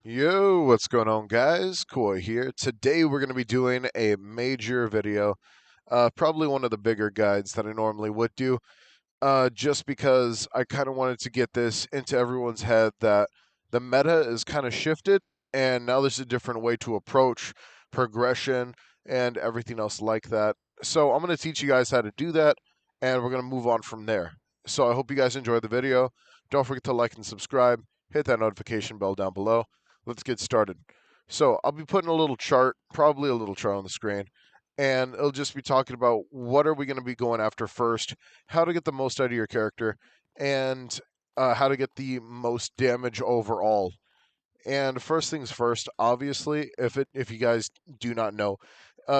Yo, what's going on, guys? Koi here. Today we're going to be doing a major video, probably one of the bigger guides that I normally would do, just because I kind of wanted to get this into everyone's head that the meta is kind of shifted, and now there's a different way to approach progression and everything else like that. So I'm going to teach you guys how to do that, and we're going to move on from there. So I hope you guys enjoy the video. Don't forget to like and subscribe. Hit that notification bell down below. Let's get started. So I'll be putting a little chart, probably a little chart on the screen, and it'll just be talking about what are we going to be going after first, how to get the most out of your character, and how to get the most damage overall. And first things first, obviously, if you guys do not know,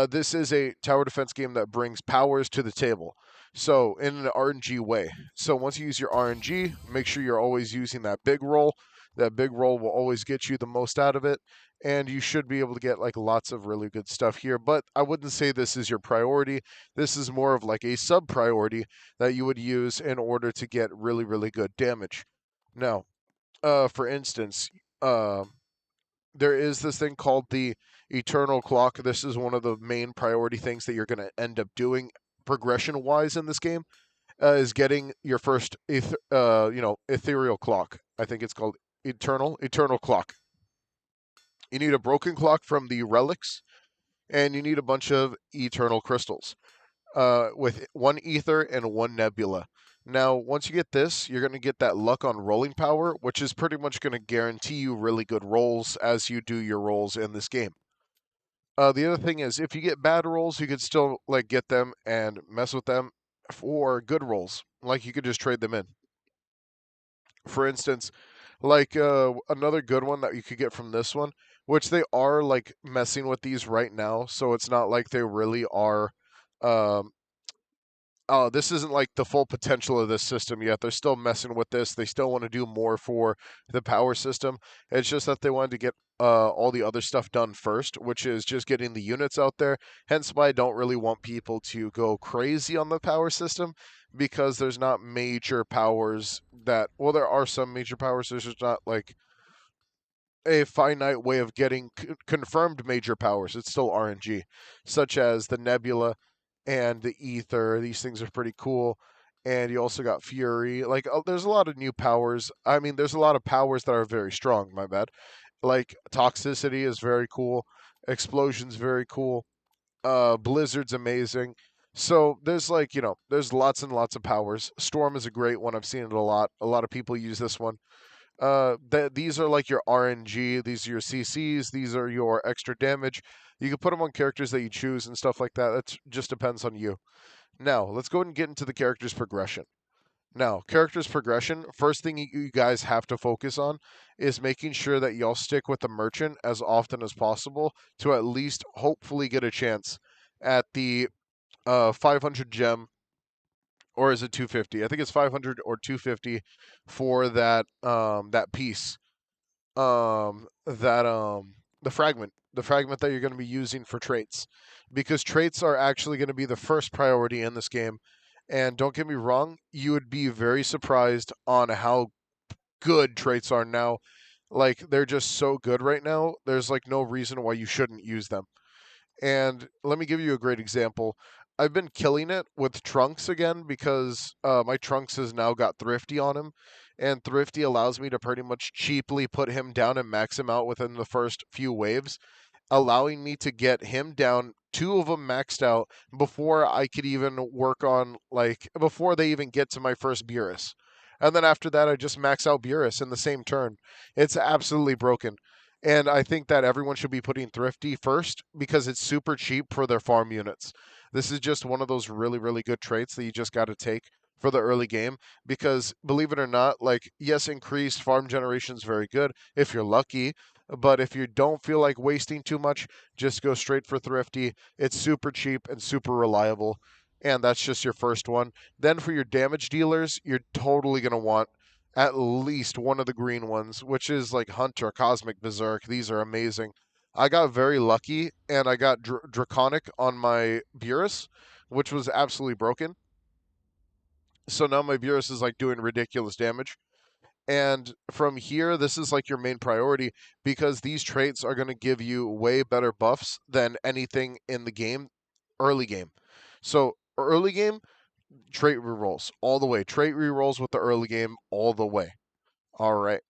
this is a tower defense game that brings powers to the table. So in an RNG way. So once you use your RNG, make sure you're always using that big roll. That big roll will always get you the most out of it, and you should be able to get like lots of really good stuff here. But I wouldn't say this is your priority. This is more of like a sub priority that you would use in order to get really, really good damage. Now, for instance, uh, there is this thing called the eternal clock. This is one of the main priority things that you're going to end up doing progression wise in this game. Is getting your first ethereal clock. I think it's called eternal clock. You need a broken clock from the relics, and you need a bunch of eternal crystals, with one ether and one nebula. Now, once you get this, you're going to get that luck on rolling power, which is pretty much going to guarantee you really good rolls as you do your rolls in this game. The other thing is, if you get bad rolls, you could still like get them and mess with them for good rolls. Like you could just trade them in. For instance, like another good one that you could get from this one, which they are like messing with these right now, so it's not like they really are um, oh, this isn't like the full potential of this system yet. They're still messing with this. They still want to do more for the power system. It's just that they wanted to get all the other stuff done first, which is just getting the units out there. Hence why I don't really want people to go crazy on the power system, because there's not major powers that, well, there are some major powers. There's just not like a finite way of getting confirmed major powers. It's still RNG, such as the Nebula and the Ether. These things are pretty cool. And you also got Fury. Like, there's a lot of new powers. I mean, there's a lot of powers that are very strong. My bad. Like Toxicity is very cool. Explosion's very cool. Blizzard's amazing. So there's like, there's lots and lots of powers. Storm is a great one. I've seen it a lot. A lot of people use this one. These are like your RNG, these are your CCs, these are your extra damage. You can put them on characters that you choose and stuff like that. That just depends on you. Now, let's go ahead and get into the character's progression. Now, character's progression, first thing you guys have to focus on is making sure that y'all stick with the merchant as often as possible to at least hopefully get a chance at the 500 gem, or is it 250? I think it's 500 or 250 for that piece, that the fragment that you're going to be using for traits, because traits are actually going to be the first priority in this game. And don't get me wrong, you would be very surprised on how good traits are now. Like, they're just so good right now, there's like no reason why you shouldn't use them. And let me give you a great example. I've been killing it with Trunks again because my Trunks has now got Thrifty on him, and Thrifty allows me to pretty much cheaply put him down and max him out within the first few waves, allowing me to get him down, two of them maxed out before I could even work on, like, before they even get to my first Beerus. And then after that, I just max out Beerus in the same turn. It's absolutely broken. And I think that everyone should be putting Thrifty first because it's super cheap for their farm units. This is just one of those really, really good traits that you just got to take for the early game, because believe it or not, like, yes, increased farm generation is very good if you're lucky, but if you don't feel like wasting too much, just go straight for Thrifty. It's super cheap and super reliable, and that's just your first one. Then for your damage dealers, you're totally going to want at least one of the green ones, which is like Hunter, Cosmic Berserk. These are amazing. I got very lucky, and I got Draconic on my Beerus, which was absolutely broken. So now my Beerus is like doing ridiculous damage. And from here, this is like your main priority because these traits are going to give you way better buffs than anything in the game, early game. So, early game, trait rerolls all the way. Trait rerolls with the early game all the way. All right.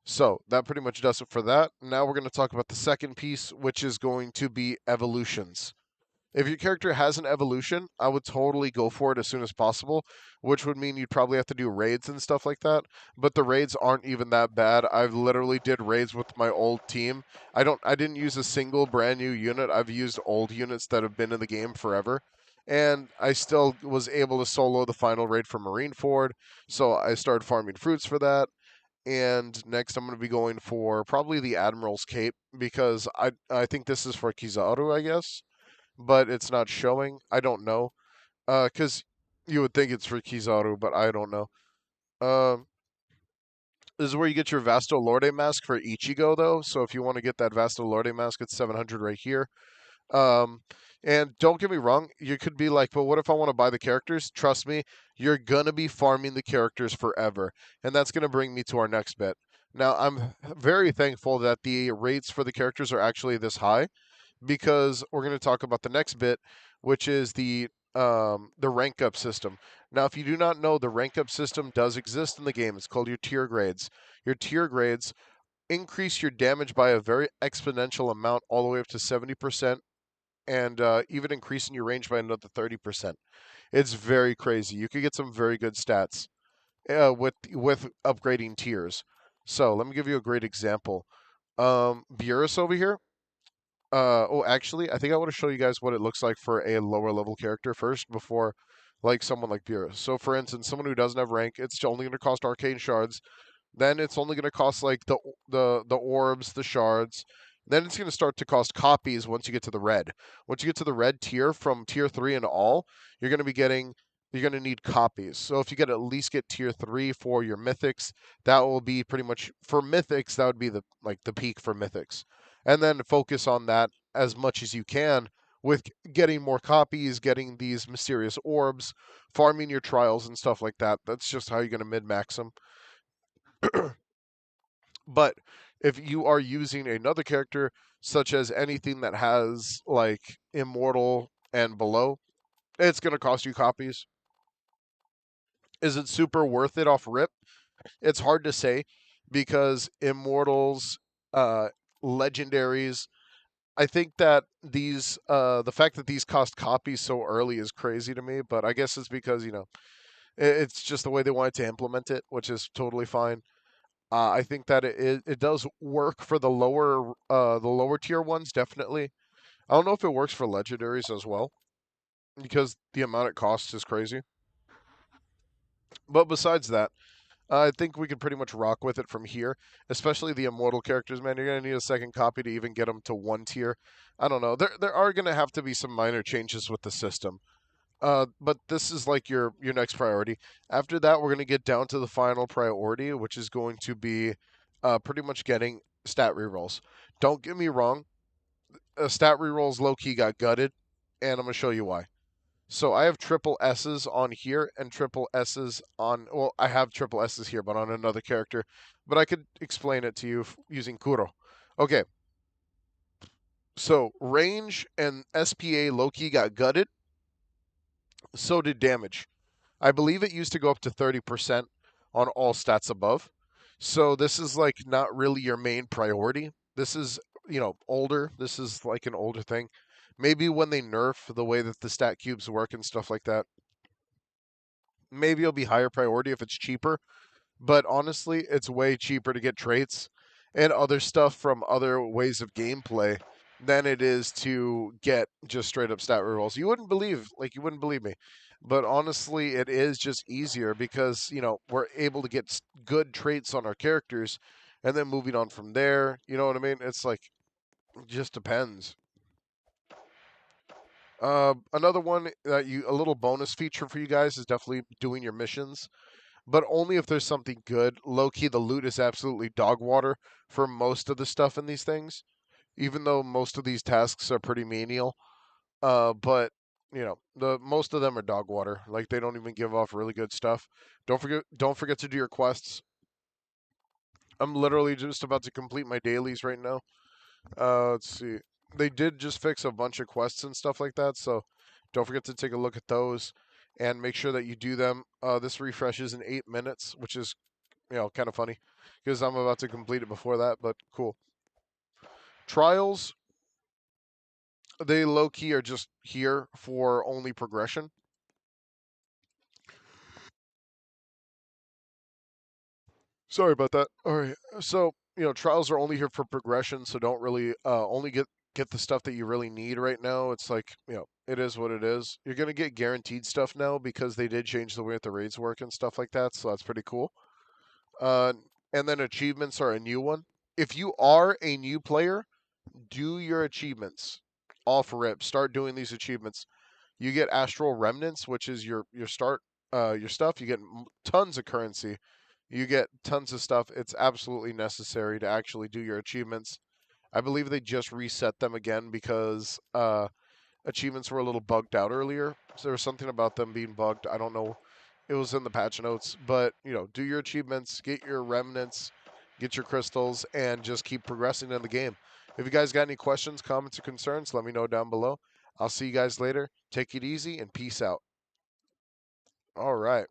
So, that pretty much does it for that. Now we're going to talk about the second piece, which is going to be evolutions. If your character has an evolution, I would totally go for it as soon as possible, which would mean you'd probably have to do raids and stuff like that. But the raids aren't even that bad. I've literally did raids with my old team. I didn't use a single brand new unit. I've used old units that have been in the game forever. And I still was able to solo the final raid for Marineford, so I started farming fruits for that. And next, I'm going to be going for probably the Admiral's Cape because I think this is for Kizaru, I guess, but it's not showing. I don't know. Because you would think it's for Kizaru, but I don't know. Um, this is where you get your Vasto Lorde mask for Ichigo, though. So if you want to get that Vasto Lorde mask, it's 700 right here. Um, and don't get me wrong, you could be like, but what if I want to buy the characters? Trust me, you're gonna be farming the characters forever, and that's gonna bring me to our next bit. Now, I'm very thankful that the rates for the characters are actually this high because we're going to talk about the next bit, which is the rank up system. Now, if you do not know, the rank up system does exist in the game. It's called your tier grades. Your tier grades increase your damage by a very exponential amount, all the way up to 70%, and even increasing your range by another 30%. It's very crazy. You could get some very good stats with upgrading tiers. So let me give you a great example. Beerus over here, actually, I think I want to show you guys what it looks like for a lower level character first before, like, someone like Beerus. So, for instance, someone who doesn't have rank, it's only going to cost arcane shards. Then it's only going to cost like the orbs, the shards. Then it's going to start to cost copies once you get to the red. Once you get to the red tier from tier 3 and all, you're going to be getting you're going to need copies. So if you get at least get tier 3 for your mythics, that will be pretty much for mythics, that would be the peak for mythics. And then focus on that as much as you can with getting more copies, getting these mysterious orbs, farming your trials and stuff like that. That's just how you're going to min max them. But if you are using another character, such as anything that has like immortal and below, it's going to cost you copies. Is it super worth it off rip? It's hard to say because immortals, uh, legendaries. I think that the fact that these cost copies so early is crazy to me. But I guess it's because it's just the way they wanted to implement it, which is totally fine. I think that it does work for the lower tier ones, definitely. I don't know if it works for legendaries as well because the amount it costs is crazy. But besides that, I think we can pretty much rock with it from here, especially the immortal characters. Man, you're gonna need a second copy to even get them to one tier. I don't know. There are gonna have to be some minor changes with the system. But this is like your next priority. After that, we're gonna get down to the final priority, which is going to be pretty much getting stat rerolls. Don't get me wrong, stat rerolls low key got gutted, and I'm gonna show you why. So I have triple S's on here and triple S's on. Well, I have triple S's here, but on another character. But I could explain it to you using Kuro. Okay, so range and SPA low key got gutted. So did damage. I believe it used to go up to 30% on all stats above. So this is like not really your main priority. This is, older. This is like an older thing. Maybe when they nerf the way that the stat cubes work and stuff like that, maybe it'll be higher priority if it's cheaper. But honestly, it's way cheaper to get traits and other stuff from other ways of gameplay than it is to get just straight up stat rerolls. You wouldn't believe me. But honestly, it is just easier because, we're able to get good traits on our characters and then moving on from there. You know what I mean? It's like, it just depends. Another one that a little bonus feature for you guys is definitely doing your missions, but only if there's something good. Low key, the loot is absolutely dog water for most of the stuff in these things, even though most of these tasks are pretty menial. But the most of them are dog water. Like they don't even give off really good stuff. Don't forget to do your quests. I'm literally just about to complete my dailies right now. Let's see. They did just fix a bunch of quests and stuff like that, so don't forget to take a look at those and make sure that you do them. This refreshes in 8 minutes, which is kind of funny because I'm about to complete it before that, but cool. Trials, they low key are just here for only progression. Sorry about that. All right. So, trials are only here for progression, so don't really only get the stuff that you really need right now. It's like, it is what it is. You're going to get guaranteed stuff now because they did change the way that the raids work and stuff like that, so that's pretty cool. Uh and then achievements are a new one. If you are a new player, do your achievements. Off rip. Start doing these achievements. You get astral remnants, which is your start your stuff. You get tons of currency. You get tons of stuff. It's absolutely necessary to actually do your achievements. I believe they just reset them again because achievements were a little bugged out earlier. So there was something about them being bugged. I don't know. It was in the patch notes, but do your achievements, get your remnants, get your crystals, and just keep progressing in the game. If you guys got any questions, comments, or concerns, let me know down below. I'll see you guys later. Take it easy and peace out. All right.